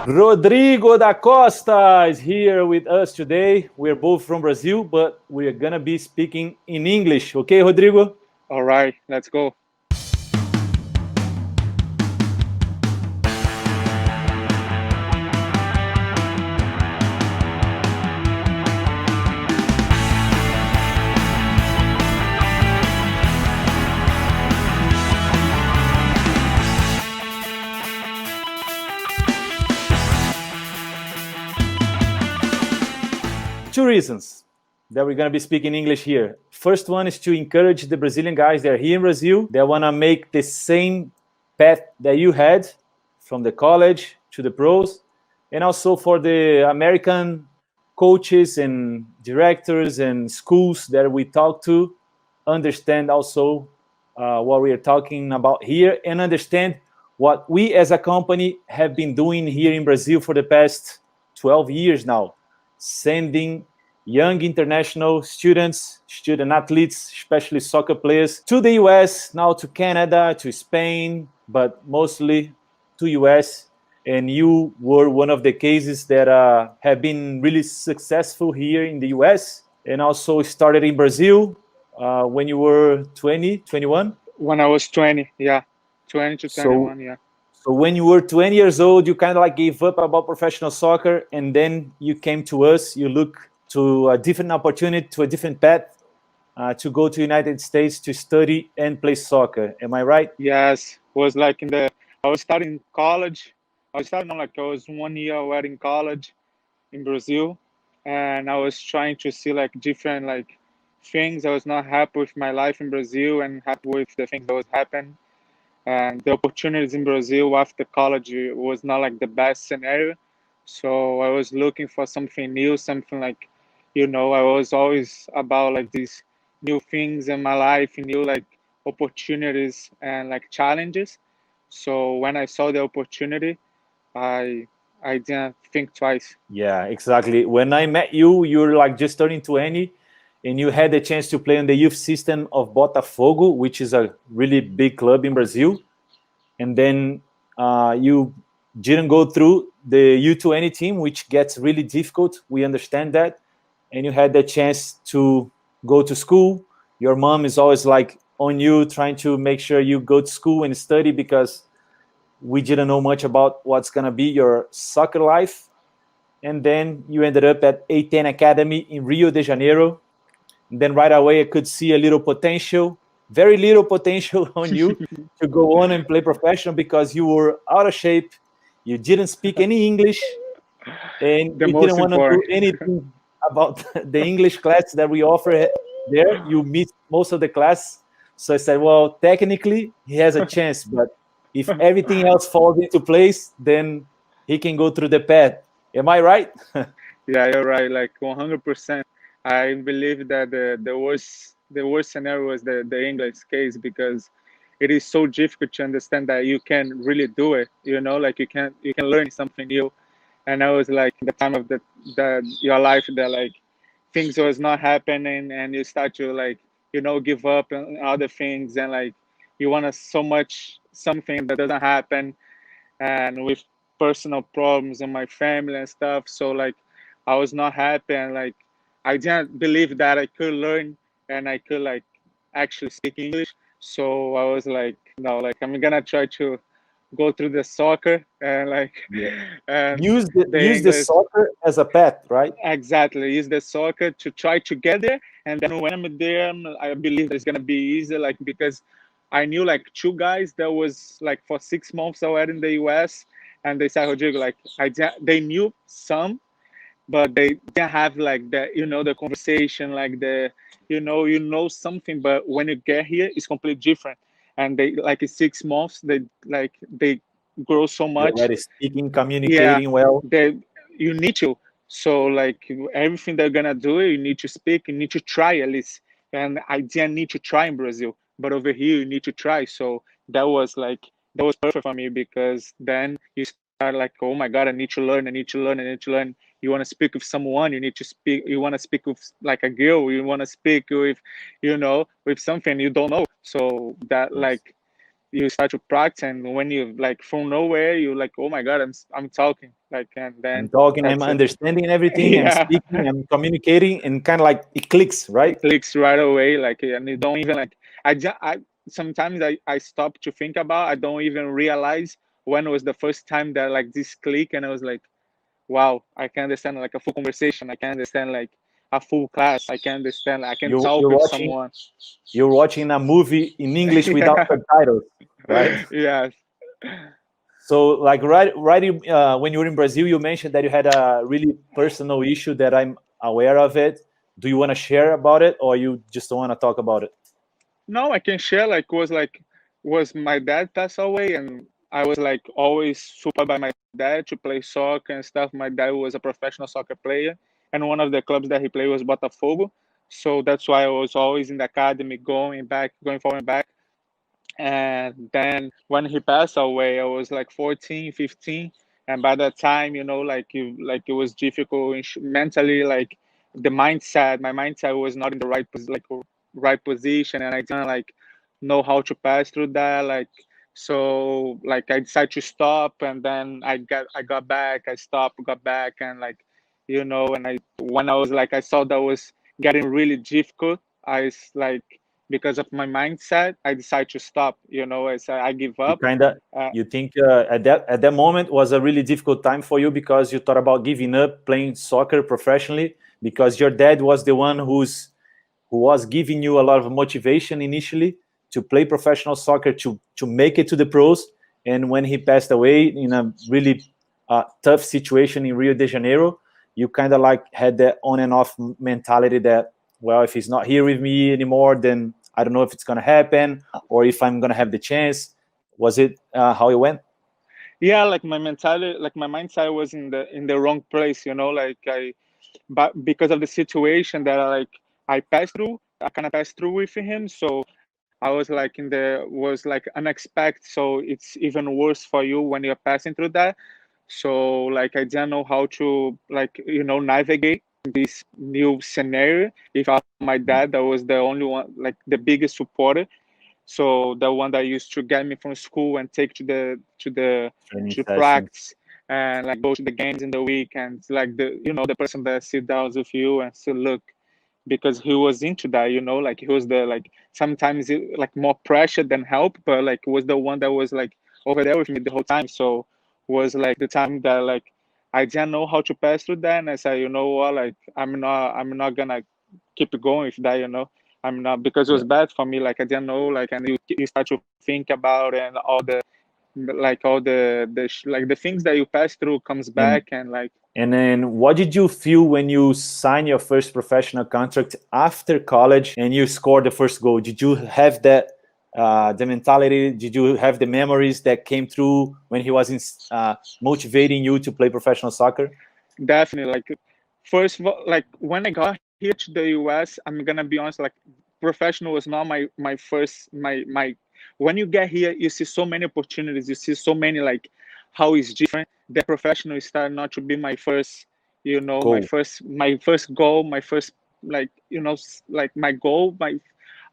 Rodrigo da Costa is here with us today. We're both from Brazil, but we're gonna be speaking in English. Okay, Rodrigo? All right, let's go. Two reasons that we're gonna be speaking English here. First one is to encourage the Brazilian guys that are here in Brazil that wanna make the same path that you had from the college to the pros, and also for the American coaches and directors and schools that we talk to understand also what we are talking about here and understand what we as a company have been doing here in Brazil for the past 12 years now, sending young international students, student athletes, especially soccer players, to the US, now to Canada, to Spain, but mostly to US. And you were one of the cases that have been really successful here in the US and also started in Brazil when you were 20, 21. When I was 20, yeah, 20 to So 21, yeah. So when you were 20 years old, you kind of like gave up about professional soccer, and then you came to us. You look to a different opportunity, to a different path, to go to United States to study and play soccer. Am I right? Yes, was like I was starting college. I was starting like I was 1 year already in college in Brazil, and I was trying to see like different like things. I was not happy with my life in Brazil and happy with the things that was happening. And the opportunities in Brazil after college was not like the best scenario. So I was looking for something new, something like, I was always about like these new things in my life, new like opportunities and like challenges. So when I saw the opportunity, I I didn't think twice. Yeah, exactly. When I met you, you were like just turning 20, and you had the chance to play in the youth system of Botafogo, which is a really big club in Brazil. And then you didn't go through the U20 team, which gets really difficult. We understand that. And you had the chance to go to school. Your mom is always like on you, trying to make sure you go to school and study because we didn't know much about what's going to be your soccer life. And then you ended up at A10 Academy in Rio de Janeiro. And then right away, I could see a little potential, very little potential on you to go on and play professional because you were out of shape. You didn't speak any English, and The you didn't most want to do important. anything about the English class that we offer there. You missed most of the class. So I said, well, technically, he has a chance, but if everything else falls into place, then he can go through the path. Am I right? Yeah, you're right. Like 100%. I believe that the worst scenario was the English case because it is so difficult to understand that you can really do it. Like you can learn something new. And I was like the time of the your life that like things was not happening and you start to like give up on other things and like you want to so much something that doesn't happen and with personal problems in my family and stuff. So like I was not happy and like I didn't believe that I could learn and I could like actually speak English. So I was like, no, like I'm gonna try to go through the soccer and like Yeah. and Use the the English. soccer as a path, right? Exactly, use the soccer to try to get there, and then when I'm there, I believe it's gonna be easy. Like because I knew like two guys that was like for 6 months already in the US, and they said, Rodrigo, like they knew some, but they didn't have like the conversation, like you know something, but when you get here, it's completely different. And they like in 6 months, they grow so You're much. already speaking, Yeah, communicating well. they you need to. So like everything they're gonna do, you need to speak, you need to try at least. And I didn't need to try in Brazil, but over here you need to try. So that was perfect for me because then you start like, oh my god, I need to learn, I need to learn, I need to learn. You want to speak with someone, you need to speak. You want to speak with like a girl, you want to speak with, with something you don't know. So that Yes. like you start to practice, and when you like from nowhere, you like, oh my god, I'm talking, like, and I'm then talking, I'm that's it. understanding everything, I'm Yeah, speaking, I'm communicating, and kind of like it clicks, right? it clicks right away, like, and you don't even like. I sometimes I stop to think about. I don't even realize when was the first time that like this click, and I was like, wow, I can understand like a full conversation. I can understand like a full class. I can understand. I can You talk you're with watching someone. you're watching a movie in English without Yeah. subtitles, right? Yes. So, like, when you were in Brazil, you mentioned that you had a really personal issue that I'm aware of it. Do you want to share about it, or you just don't want to talk about it? No, I can share. Was my dad passed away, and I was like always super by my dad to play soccer and stuff. My dad was a professional soccer player, and one of the clubs that he played was Botafogo. So that's why I was always in the academy, going back, going forward and back. And then when he passed away, I was like 14, 15. And by that time, like it was difficult mentally, like my mindset was not in the right position, and I didn't like know how to pass through that. Like, so like I decided to stop, and then I got back, I stopped, got back, and like, and when I was like, I saw that was getting really difficult. Like, because of my mindset, I decided to stop. I give You up. kind of Uh, you think at that moment was a really difficult time for you because you thought about giving up playing soccer professionally because your dad was the one who was giving you a lot of motivation initially to play professional soccer to make it to the pros. And when he passed away in a really tough situation in Rio de Janeiro, you kind of like had that on and off mentality that, well, if he's not here with me anymore, then I don't know if it's going to happen or if I'm going to have the chance. Was it how it went? yeah, like my mentality, like my mindset was in the wrong place. But because of the situation that I passed through, I kind of passed through with him. So I was like was like unexpected. So it's even worse for you when you're passing through that. So like I didn't know how to like navigate this new scenario. If my dad, that was the only one, like the biggest supporter. So the one that used to get me from school and take Training to sessions. practice and like go to the games in the weekends, like the person that sit down with you and still look, because he was into that, like he was the like sometimes like more pressure than help, but like was the one that was like over there with me the whole time. So was like the time that like I didn't know how to pass through that, and I said, you know what, like I'm not gonna keep going with that. I'm not, because it was Yeah. bad for me. Like I didn't know, like, and you start to think about, and all like the things that you pass through comes And back, and like And then what did you feel when you signed your first professional contract after college and you scored the first goal? Did you have that the mentality? Did you have the memories that came through when he was motivating you to play professional soccer? definitely, like, first of all, like when I got here to the US, I'm gonna be honest, like professional was not my first my when you get here, you see so many opportunities, you see so many like how it's different. The professional started not to be my first, Goal. my first goal, my first, like, like my goal, my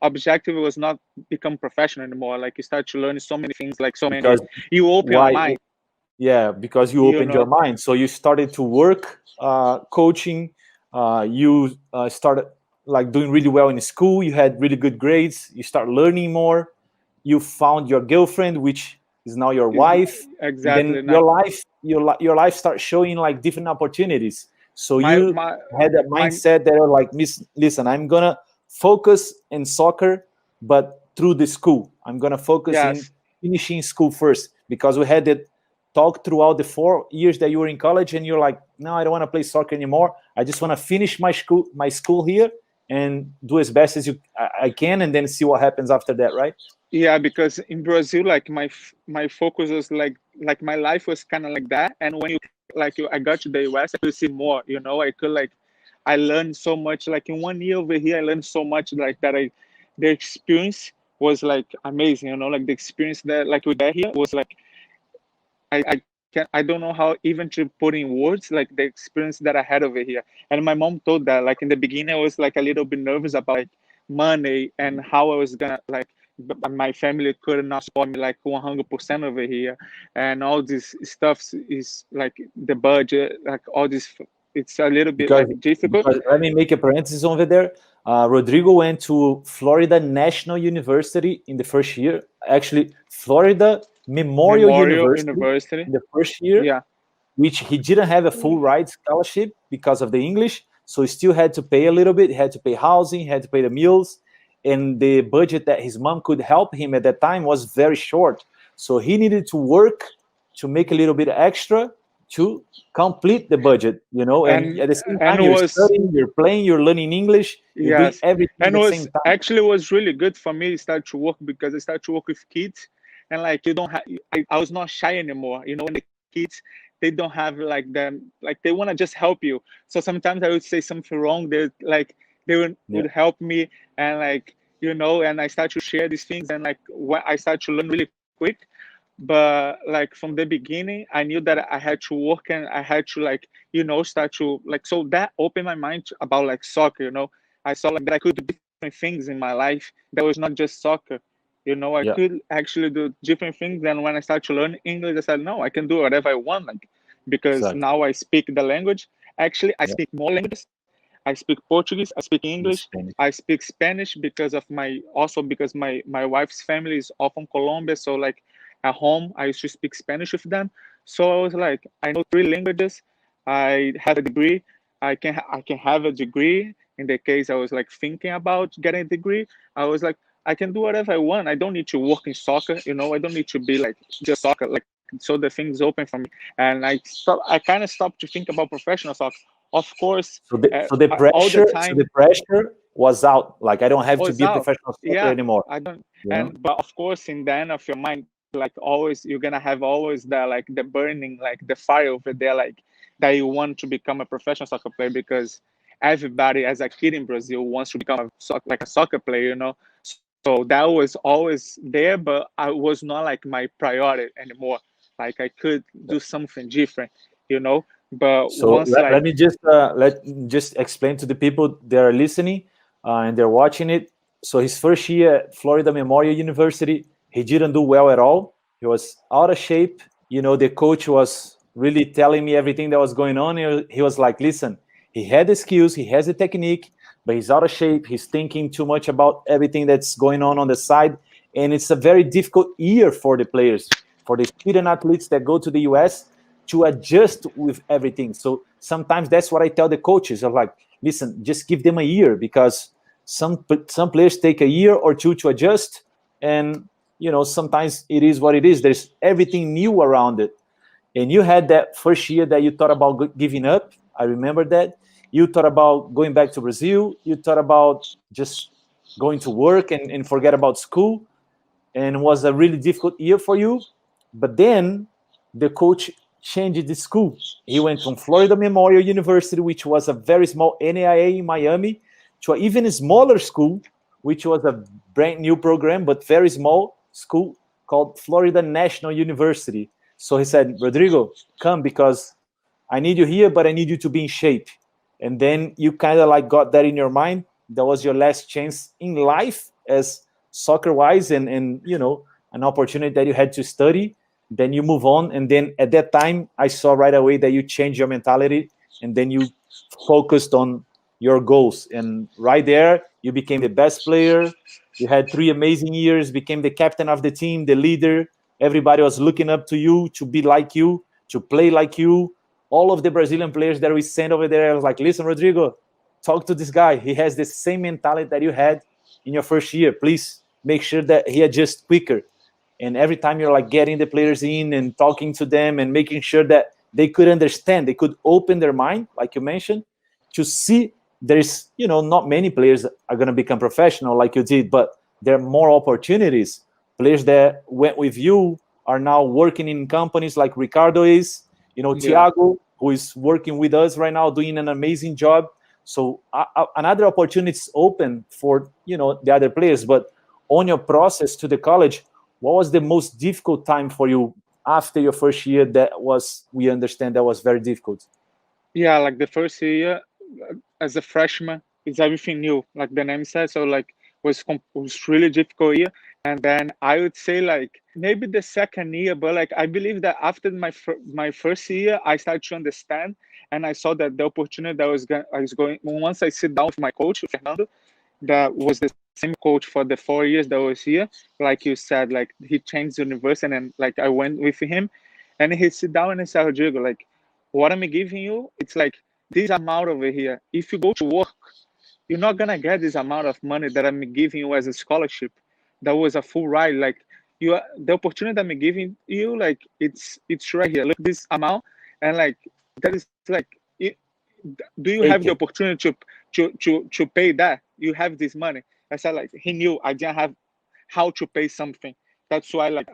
objective was not become professional anymore. Like you start to learn so many things, like so many, Because you open your why? mind, Yeah, because you you opened your know. mind. So you started to work coaching. You started like doing really well in school. You had really good grades. You start learning more. You found your girlfriend, which is now your Is wife, and then exactly now your life starts showing like different opportunities. So my you my had a my mindset that are like, Miss, listen, I'm gonna focus in soccer, but through the school, I'm gonna focus in yes. finishing school first because we had that talk throughout the 4 years that you were in college, and you're like, no, I don't want to play soccer anymore. I just want to finish my school here and do as best as I can, and then see what happens after that, right? Yeah, because in Brazil, like my focus was like my life was kind of like that. And when I got to the US, I could see more. I could like I learned so much. Like in 1 year over here, I learned so much, like that. The experience was like amazing. Like the experience that like we get here was like I don't know how even to put in words like the experience that I had over here. And my mom told that like in the beginning I was like a little bit nervous about like money and how I was gonna like my family could not support me like 100% over here, and all this stuff is like the budget, like all this. It's a little bit because, like difficult. because let me make a parenthesis over there. Rodrigo went to Florida National University in the first year. Actually, Florida Memorial Memorial University University. in the first year, Yeah. which he didn't have a full ride scholarship because of the English. So he still had to pay a little bit. He had to pay housing, he had to pay the meals. And the budget that his mom could help him at that time was very short. So he needed to work to make a little bit extra to complete the budget, you know. And at the same and time, it you're was studying, you're playing, you're learning English, you're doing yes, everything at and the was same time. actually was really good for me to start to work because I started to work with kids, and like you don't have, I was not shy anymore, you know. And the kids, they don't have like them, like they want to just help you. So sometimes I would say something wrong, they would Yeah, help me, and like, you know, and I start to share these things, and like when I start to learn really quick. But like from the beginning, I knew that I had to work, and I had to, like, you know, start to like, so that opened my mind about like soccer, you know. I saw like that I could do different things in my life that was not just soccer, you know. I yeah, could actually do different things. And when I started to learn English, I said, no, I can do whatever I want, like, because exactly. now I speak the language. Actually, I Yeah, speak more languages. I speak Portuguese, I speak in English, Spanish. I speak Spanish because of because my wife's family is all from Colombia. So like at home, I used to speak Spanish with them. So I was like, I know 3 languages. I have a degree. I can have a degree. In the case I was like thinking about getting a degree, I was like, I can do whatever I want. I don't need to work in soccer, you know. I don't need to be like just soccer. Like, so the things open for me, and I kind of stopped to think about professional soccer. Of course, So the so the all the pressure so the time pressure was out. Like, I don't have to was be a out. professional soccer Yeah, anymore. I don't. You know? And but of course, in the end of your mind, like always, you're gonna have always the like the burning, like the fire over there, like that you want to become a professional soccer player, because everybody as a kid in Brazil wants to become like a soccer player, you know. So that was always there, but I was not like my priority anymore. Like I could do something different, you know. But So once let like me just explain to the people that are listening and they're watching it. So his first year at Florida Memorial University, he didn't do well at all. He was out of shape. You know, the coach was really telling me everything that was going on. He was like, listen, he had the skills, he has the technique, but he's out of shape. He's thinking too much about everything that's going on the side. And it's a very difficult year for the players, for the student athletes that go to the US to adjust with everything. So sometimes that's what I tell the coaches. I'm like, listen, just give them a year, because some players take a year or two to adjust, and you know, sometimes it is what it is. There's everything new around it. And you had that first year that you thought about giving up. I remember that. You thought about going back to Brazil. You thought about just going to work and forget about school. And it was a really difficult year for you. But then the coach changed the school. He went from Florida Memorial University, which was a very small NAIA in Miami, to an even smaller school, which was a brand new program, but very small school called Florida National University. So he said, Rodrigo, come, because I need you here, but I need you to be in shape. And then you kind of like got that in your mind. That was your last chance in life as soccer wise, and you know, an opportunity that you had to study. Then you move on. And then at that time, I saw right away that you changed your mentality, and then you focused on your goals. And right there, you became the best player. You had 3 amazing years, became the captain of the team, the leader. Everybody was looking up to you to be like you, to play like you. All of the Brazilian players that we sent over there, I was like, listen, Rodrigo, talk to this guy. He has the same mentality that you had in your first year. Please make sure that he adjusts quicker. And every time you're like getting the players in and talking to them and making sure that they could understand, they could open their mind, like you mentioned, to see there's, you know, not many players are going to become professional like you did, but there are more opportunities. Players that went with you are now working in companies like Ricardo is, you know, yeah. Thiago, who is working with us right now, doing an amazing job. So another opportunity is open for, you know, the other players. But on your process to the college, what was the most difficult time for you after your first year? That was, we understand, that was very difficult. Yeah, like the first year as a freshman, it's everything new, like the name says. So like was really difficult year, And then I would say like maybe the second year, but like I believe that after my first year, I started to understand, and I saw that the opportunity that I was going once I sit down with my coach Fernando, that was the same coach for the 4 years that I was here. Like you said, like he changed the university, and like I went with him, and he sit down and he said, Rodrigo, like what I'm giving you, it's like this amount over here. If you go to work, you're not gonna get this amount of money that I'm giving you as a scholarship. That was a full ride. Like the opportunity that I'm giving you, like it's right here. Look this amount, and like that is like, it, do you have Take the it. opportunity to pay that? You have this money. I said like he knew I didn't have how to pay something. That's why like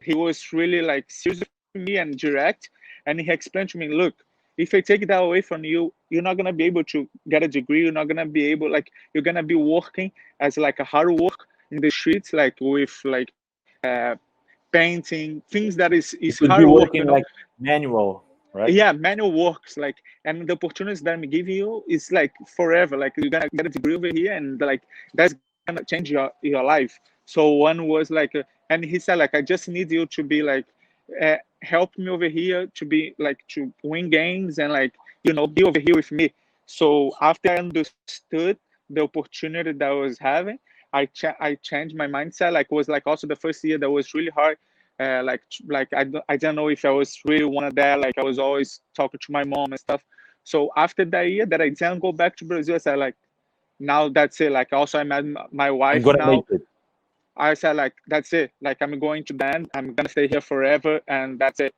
he was really like serious with me and direct, and he explained to me, look, if I take that away from you, you're not gonna be able to get a degree. You're not gonna be able, like you're gonna be working as like a hard work in the streets, like with like uh, painting things that You is could be hard work, you working know. like manual, right? Yeah, manual works, like, and the opportunities that I'm giving you is like forever. Like you're gonna get a degree over here, and like that's gonna change your life. So one was like, and he said like, I just need you to be like, help me over here to be like to win games and like be over here with me. So after I understood the opportunity that I was having, I changed my mindset. Like was like also the first year that was really hard, like I don't know if I was really one of that. Like I was always talking to my mom and stuff. So after that year that I didn't go back to Brazil, I said like, now that's it. Like also I met my I'm wife gonna make now. it. I said like, that's it. Like I'm going to band. I'm gonna stay here forever, and that's it.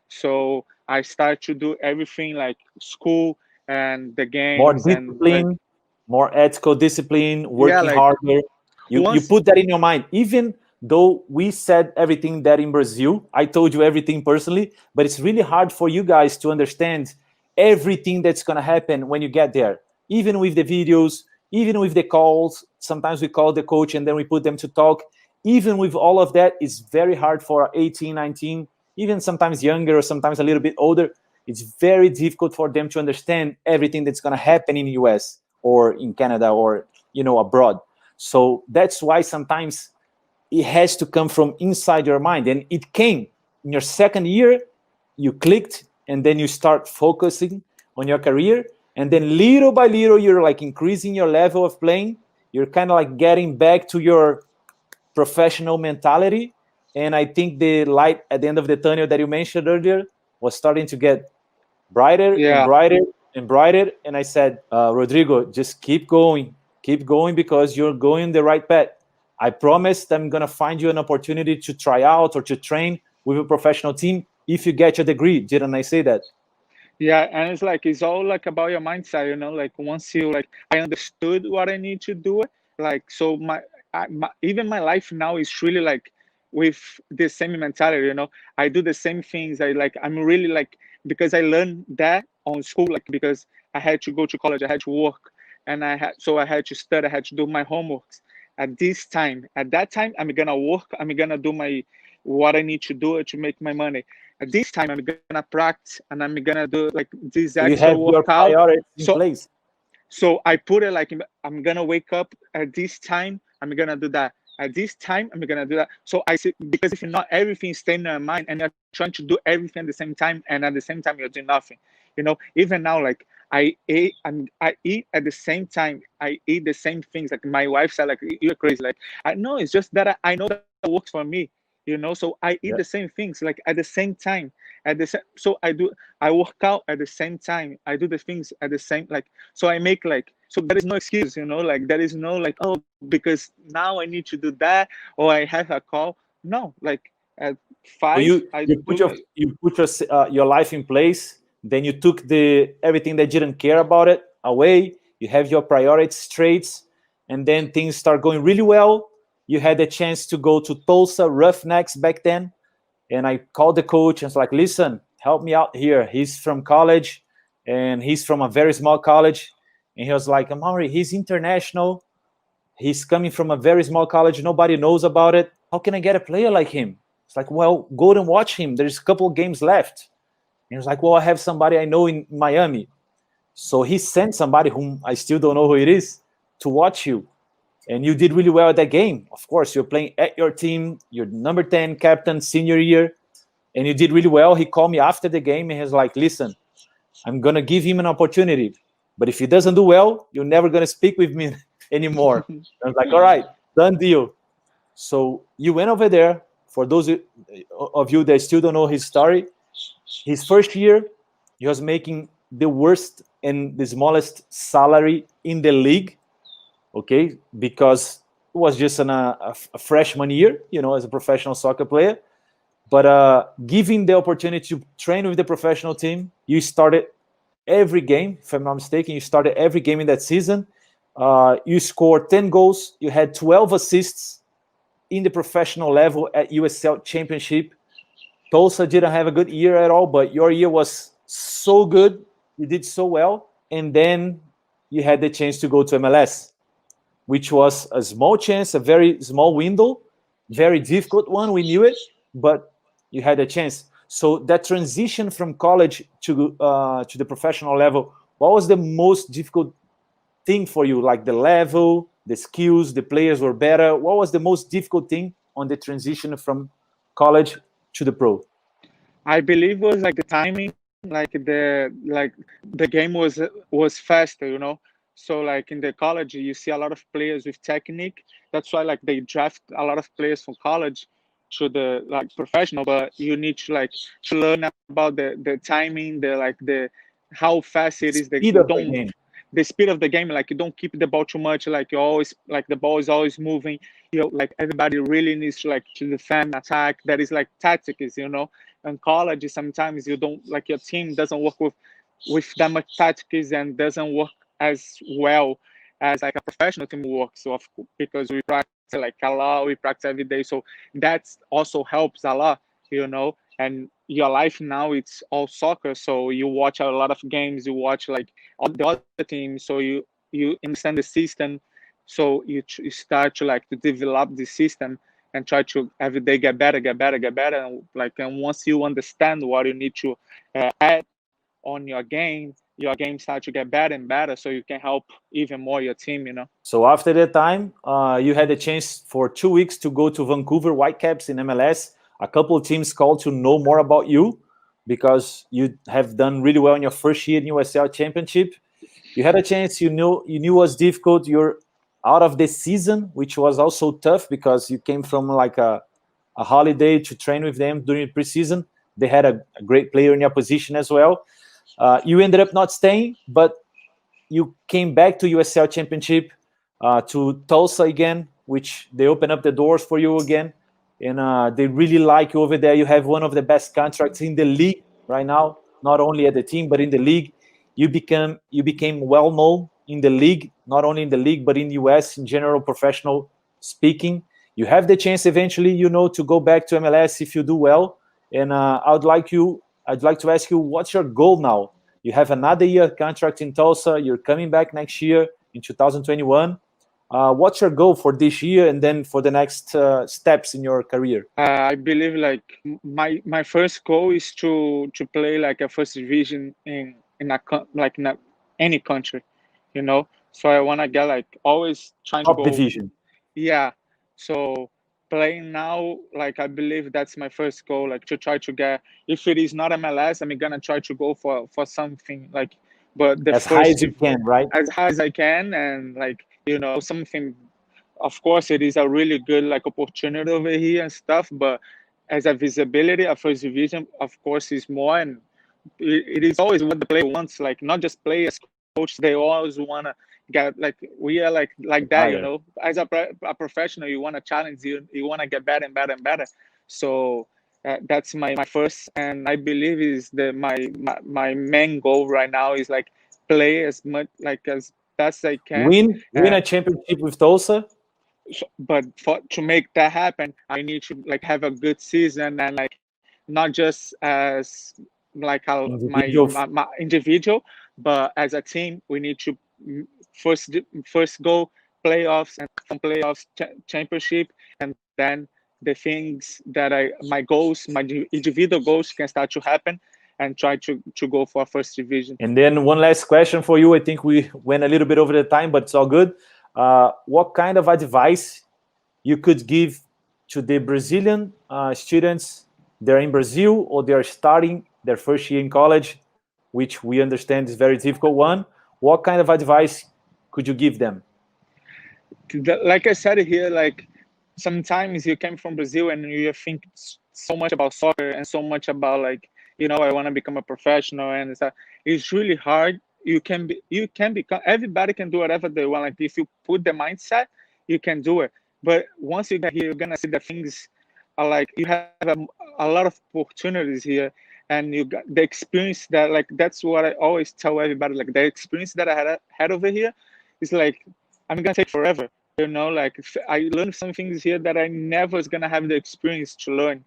So I start to do everything like school and the More games and like, discipline, more ethical discipline, yeah, working like harder. You once, put that in your mind. Even though we said everything that in Brazil, I told you everything personally, but it's really hard for you guys to understand everything that's gonna happen when you get there. Even with the videos, even with the calls. Sometimes we call the coach and then we put them to talk. Even with all of that, it's very hard for 18, 19, even sometimes younger or sometimes a little bit older. It's very difficult for them to understand everything that's going to happen in the US or in Canada or abroad. So that's why sometimes it has to come from inside your mind, and it came in your second year. You clicked, and then you start focusing on your career, and then little by little you're like increasing your level of playing. You're kind of like getting back to your professional mentality. And I think the light at the end of the tunnel that you mentioned earlier was starting to get brighter and yeah, brighter and brighter. And I said, Rodrigo, just keep going because you're going the right path. I promised I'm going to find you an opportunity to try out or to train with a professional team if you get your degree. Didn't I say that? yeah, and it's like it's all like about your mindset, like once you like, I understood what I need to do, like so even my life now is really like with the same mentality, I do the same things. I'm really like, because I learned that on school, like because I had to go to college, I had to work, and I had to study, I had to do my homeworks. At that time I'm gonna work, I'm gonna do my what I need to do to make my money. At this time I'm gonna practice, and I'm gonna do like this So you extra have your workout. priorities in so place. so I put it like, I'm gonna wake up at this time, I'm gonna do that. At this time, I'm gonna do that. So I see, because if not, everything staying in your mind, and you're trying to do everything at the same time, and at the same time you're doing nothing. Even now, like I eat at the same time. I eat the same things. Like my wife said, like you're crazy. Like I know, it's just that I know that works for me. So I eat Yeah. the same things like at the same time. So I work out at the same time. I do the things at the same, like, so I make like, so there is no excuse, like there is no like, oh, because now I need to do that, or I have a call. No, like at So 5 I you do put your life in place. Then you took the everything that didn't care about it away. You have your priorities straight, and then things start going really well. You had the chance to go to Tulsa Roughnecks back then, and I called the coach and was like, "Listen, help me out here." He's from college, and he's from a very small college, and he was like, "Amaury, he's international. He's coming from a very small college. Nobody knows about it. How can I get a player like him?" It's like, well, go and watch him. There's a couple of games left. And he's like, well, I have somebody I know in Miami. So he sent somebody whom I still don't know who it is to watch you. and you did really well at that game. Of course, you're playing at your team, you're number 10 captain, senior year, and you did really well. He called me after the game and he's like, listen, I'm going to give him an opportunity, but if he doesn't do well, you're never going to speak with me anymore. I was like, all right, done deal. So you went over there. For those of you that still don't know his story, his first year, he was making the worst and the smallest salary in the league, okay, because it was just a freshman year, as a professional soccer player. But given the opportunity to train with the professional team, you started every game, if I'm not mistaken, you started every game in that season. You scored 10 goals, you had 12 assists in the professional level at USL Championship. Tulsa didn't have a good year at all, but your year was so good. You did so well. And then you had the chance to go to MLS, which was a small chance, a very small window, very difficult one. We knew it, but you had a chance. So that transition from college to the professional level, what was the most difficult thing for you? Like the level, the skills, the players were better. What was the most difficult thing on the transition from college to the pro? I believe it was like the timing, the game was faster, So like in the college, you see a lot of players with technique. That's why like they draft a lot of players from college to the like professional. But you need to like to learn about the timing, the how fast it is. Speed You of the don't game. the speed of the game. Like you don't keep the ball too much. Like you always like the ball is always moving. Like everybody really needs to like to defend, attack. That is like tactics, In college, sometimes you don't like your team doesn't work with that much tactics and doesn't work as well as like a professional team works. So because we practice like a lot, we practice every day. So that also helps a lot, And your life now it's all soccer. So you watch a lot of games. You watch like all the other teams. So you understand the system. So you start to like to develop the system and try to every day get better. And once you understand what you need to add on your game starts to get better and better, so you can help even more your team. So after that time, you had a chance for 2 weeks to go to Vancouver Whitecaps in MLS. A couple of teams called to know more about you because you have done really well in your first year in USL Championship. You had a chance. You knew it was difficult. You're out of the season, which was also tough because you came from like a holiday to train with them during the preseason. They had a great player in your position as well. You ended up not staying, but you came back to USL Championship, to Tulsa again, which they opened up the doors for you again. And they really like you over there. You have one of the best contracts in the league right now, not only at the team, but in the league. You became well known in the league, not only in the league, but in the US in general, professional speaking. You have the chance eventually, to go back to MLS if you do well. And I'd like to ask you, what's your goal now? You have another year contract in Tulsa. You're coming back next year in 2021. What's your goal for this year and then for the next steps in your career? I believe like my first goal is to play like a first division in any country, So I want to get like always trying to Top go. division. Yeah. So playing now, like I believe that's my first goal, like to try to get. If it is not MLS, I'm gonna try to go for something like, but the As high first as you can, right? as high as I can, and like something. Of course, it is a really good like opportunity over here and stuff, but as a visibility, a first division, of course, is more, and it is always what the player wants. Like not just players, coach, they always wanna get like we are like that, Higher. As a professional, you wanna challenge, you wanna get better and better and better. So that's my first, and I believe is my main goal right now is like play as much like as best I can. Win a championship with Tulsa. But to make that happen, I need to like have a good season, and like not just as like Individual. my individual, but as a team, we need to first go playoffs, and from playoffs championship, and then the things that my goals, my individual goals can start to happen, and try to go for first division. And then one last question for you. I think we went a little bit over the time, but it's all good. what kind of advice you could give to the Brazilian students? They're in Brazil or they're starting their first year in college, which we understand is a very difficult one. What kind of advice could you give them? Like I said here, like sometimes you came from Brazil and you think so much about soccer and so much about like, you know, I want to become a professional and stuff. It's really hard. You can become, everybody can do whatever they want. Like if you put the mindset, you can do it. But once you get here, you're gonna see that things are like you have a lot of opportunities here, and you got the experience that like that's what I always tell everybody. Like the experience that I had over here is like I'm gonna take forever. You know, like I learned some things here that I never was gonna have the experience to learn.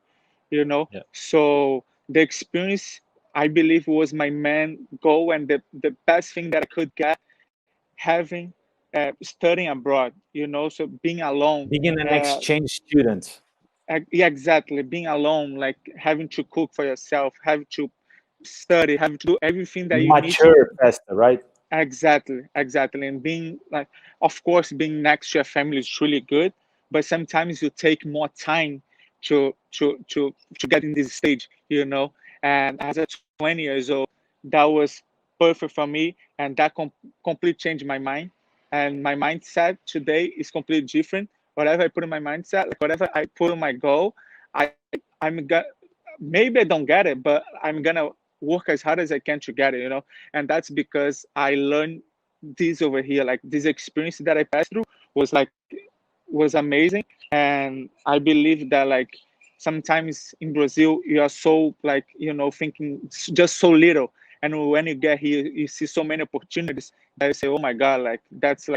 You know, Yeah. so the experience I believe was my main goal and the best thing that I could get having studying abroad. You know, so being alone. Being an exchange student. Yeah, exactly. Being alone, like having to cook for yourself, having to study, having to do everything that you need to. Mature faster, right? Exactly, exactly. And being like, of course, being next to your family is really good, but sometimes you take more time to get in this stage, you know. And as a 20 years old, that was perfect for me, and that completely changed my mind. And my mindset today is completely different. Whatever I put in my mindset, like whatever I put on my goal, I I'm gonna maybe I don't get it, but I'm gonna work as hard as I can to get it, you know. And that's because I learned this over here, like this experience that I passed through was like was amazing. And I believe that like sometimes in Brazil you are so like, you know, thinking just so little, and when you get here you see so many opportunities that you say, oh my god, that's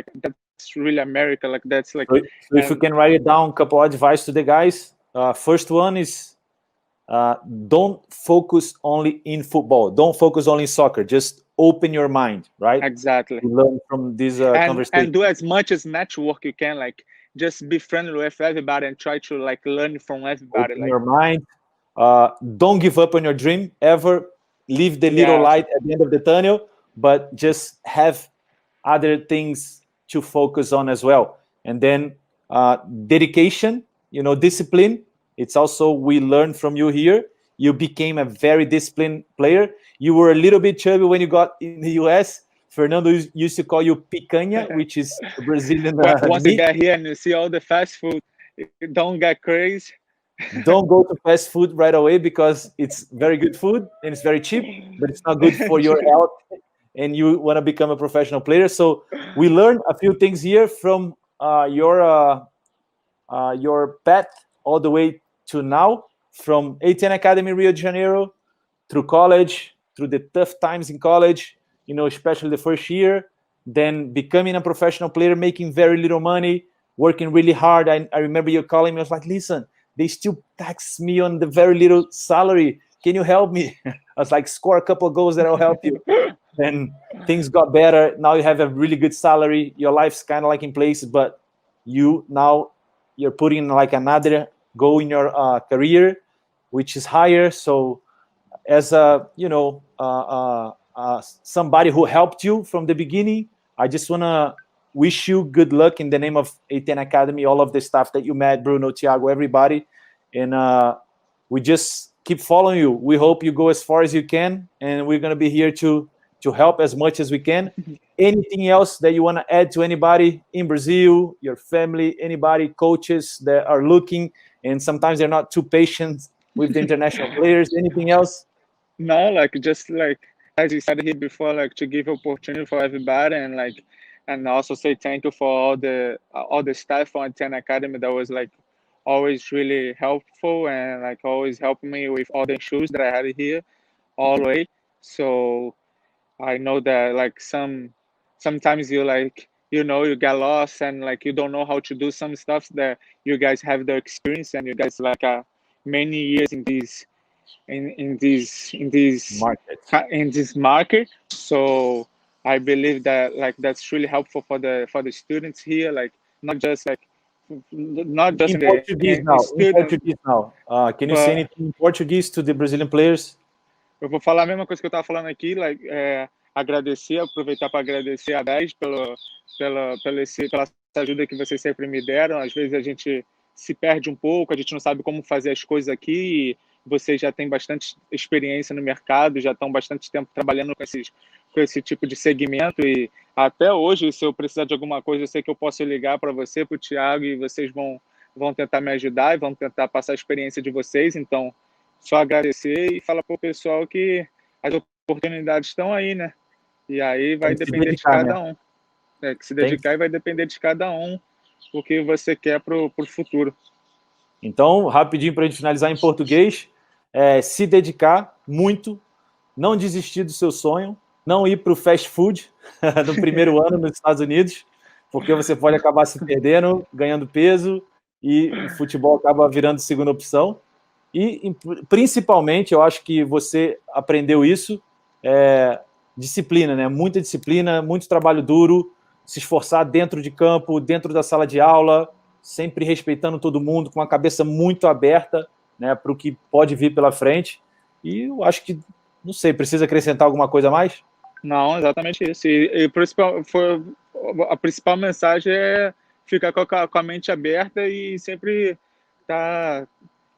really America, like that's like. So if you can write it down, a couple of advice to the guys. First one is don't focus only in football. Don't focus only in soccer. Just open your mind, right? Exactly. You learn from this conversation. And do as much as network you can, like just be friendly with everybody and try to like learn from everybody. Open Like your mind. Don't give up on your dream ever. Leave the little yeah, light at the end of the tunnel, but just have other things to focus on as well. And then dedication, you know, discipline. It's also we learned from you here. You became a very disciplined player. You were a little bit chubby when you got in the US. Fernando used to call you picanha, which is Brazilian once you meat. get here and you see all the fast food, don't get crazy. Don't go to fast food right away because it's very good food and it's very cheap, but it's not good for your health and you want to become a professional player. So we learned a few things here from your path all the way to now, from A10 Academy Rio de Janeiro, through college, through the tough times in college, you know, especially the first year, then becoming a professional player, making very little money, working really hard. I remember you calling me. I was like, listen, they still tax me on the very little salary. Can you help me? I was like, score a couple of goals that will help you. And things got better. Now you have a really good salary. Your life's kind of like in place, but you're putting like another goal in your career, which is higher. So as a somebody who helped you from the beginning, I just want to wish you good luck in the name of A10 Academy, all of the staff that you met, Bruno, Thiago, everybody. And we just keep following you. We hope you go as far as you can, and we're going to be here to help as much as we can. Anything else that you want to add to anybody in Brazil, your family, anybody, coaches that are looking, and sometimes they're not too patient with the international players? Anything else? No, like just like as you said here before, like to give opportunity for everybody, and like and also say thank you for all the staff on A10 Academy that was like always really helpful and like always helping me with all the issues that I had here all the way. So I know that like sometimes you like, you know, you get lost and like you don't know how to do some stuff that you guys have the experience, and you guys like many years in this Market. in this market. So I believe that like that's really helpful for the students here, like not just like not just In in the Portuguese now. In students, Portuguese now. Can you say but anything in Portuguese to the Brazilian players? eu vou falar a mesma coisa que eu tava falando aqui, like agradecer, aproveitar para agradecer a 10 pela ajuda que vocês sempre me deram. Às vezes a gente se perde um pouco, a gente não sabe como fazer as coisas aqui, e vocês já têm bastante experiência no mercado, já estão bastante tempo trabalhando com esse tipo de segmento, e até hoje, se eu precisar de alguma coisa, eu sei que eu posso ligar para você, para o Thiago, e vocês vão tentar me ajudar e vão tentar passar a experiência de vocês. Então, só agradecer e falar para o pessoal que as oportunidades estão aí, né? E aí vai Tem que se depender de dedicar, né? cada um. Que se Tem. dedicar, e vai depender de cada um o que você quer para o futuro. Então, rapidinho para a gente finalizar em português, se dedicar muito, não desistir do seu sonho, não ir para o fast food no primeiro ano nos Estados Unidos, porque você pode acabar se perdendo, ganhando peso, e o futebol acaba virando segunda opção. E, principalmente, eu acho que você aprendeu isso, disciplina, né? Muita disciplina, muito trabalho duro, se esforçar dentro de campo, dentro da sala de aula, sempre respeitando todo mundo, com a cabeça muito aberta, né, para o que pode vir pela frente. E eu acho que, não sei, precisa acrescentar alguma coisa a mais? Não, exatamente isso. E a principal mensagem é ficar com a mente aberta e sempre estar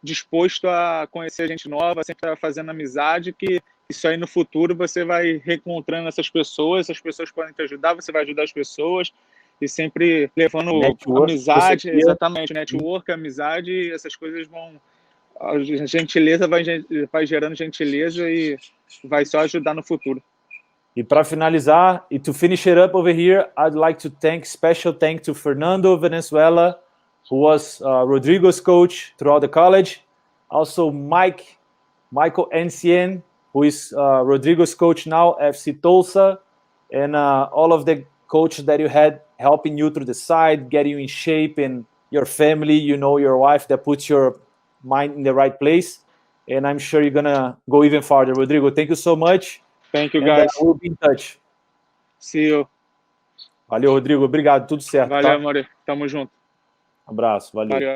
disposto a conhecer gente nova, sempre estar fazendo amizade, que isso aí no futuro você vai reencontrando essas pessoas podem te ajudar, você vai ajudar as pessoas, e sempre levando Network, você amizade, cria. exatamente, network, amizade, essas coisas vão... A gentileza vai gerando gentileza e vai só ajudar no futuro. E para finalizar, e to finish it up over here, I'd like to special thank to Fernando Venezuela, who was Rodrigo's coach throughout the college. Also Michael Encien, who is Rodrigo's coach now, FC Tulsa, and all of the coaches that you had helping you through the side, getting you in shape, and your family, your wife that puts your mind in the right place. And I'm sure you're gonna go even farther. Rodrigo, thank you so much. Thank you, guys. We'll be in touch. See you. Valeu, Rodrigo. Obrigado. Tudo certo, Valeu, tá? amor. Tamo junto. Abraço. Valeu. Valeu.